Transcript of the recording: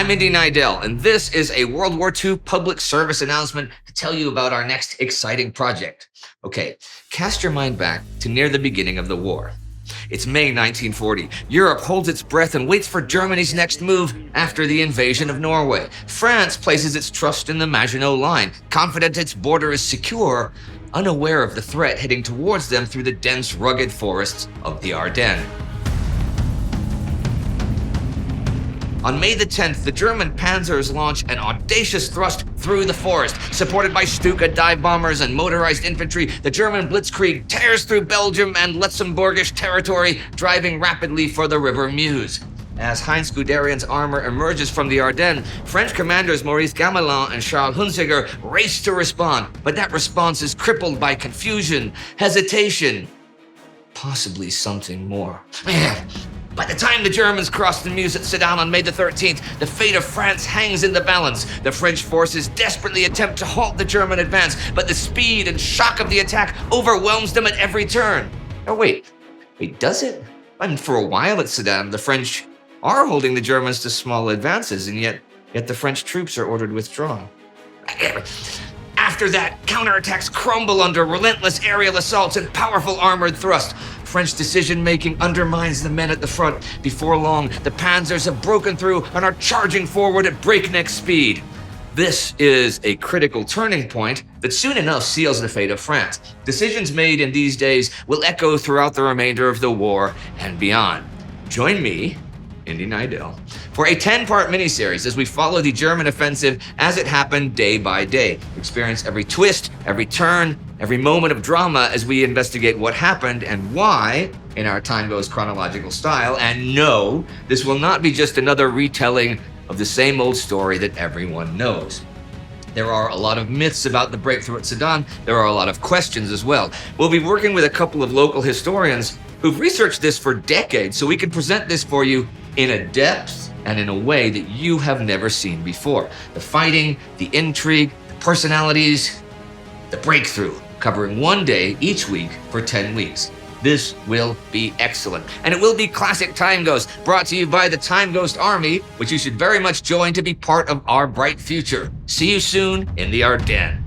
I'm Indy Neidell, and this is a World War II public service announcement to tell you about our next exciting project. Okay, cast your mind back to near the beginning of the war. It's May 1940. Europe holds its breath and waits for Germany's next move after the invasion of Norway. France places its trust in the Maginot Line, confident its border is secure, unaware of the threat heading towards them through the dense, rugged forests of the Ardennes. On May the 10th, the German Panzers launch an audacious thrust through the forest. Supported by Stuka dive bombers and motorized infantry, the German blitzkrieg tears through Belgium and Luxembourgish territory, driving rapidly for the River Meuse. As Heinz Guderian's armor emerges from the Ardennes, French commanders Maurice Gamelin and Charles Hunziker race to respond, but that response is crippled by confusion, hesitation, possibly something more. By the time the Germans cross the Meuse at Sedan on May the 13th, the fate of France hangs in the balance. The French forces desperately attempt to halt the German advance, but the speed and shock of the attack overwhelms them at every turn. Oh, wait, does it? I mean, for a while at Sedan, the French are holding the Germans to small advances, and yet the French troops are ordered withdrawn. After that, counterattacks crumble under relentless aerial assaults and powerful armored thrust. French decision-making undermines the men at the front. Before long, the Panzers have broken through and are charging forward at breakneck speed. This is a critical turning point that soon enough seals the fate of France. Decisions made in these days will echo throughout the remainder of the war and beyond. Join me, Indy Neidell, for a 10-part miniseries as we follow the German offensive as it happened day by day. Experience every twist, every turn, every moment of drama as we investigate what happened and why in our Time Goes chronological style. And no, this will not be just another retelling of the same old story that everyone knows. There are a lot of myths about the breakthrough at Sedan. There are a lot of questions as well. We'll be working with a couple of local historians who've researched this for decades, so we can present this for you in a depth and in a way that you have never seen before. The fighting, the intrigue, the personalities, the breakthrough, covering one day each week for 10 weeks. This will be excellent. And it will be classic Time Ghost, brought to you by the Time Ghost Army, which you should very much join to be part of our bright future. See you soon in the Ardennes.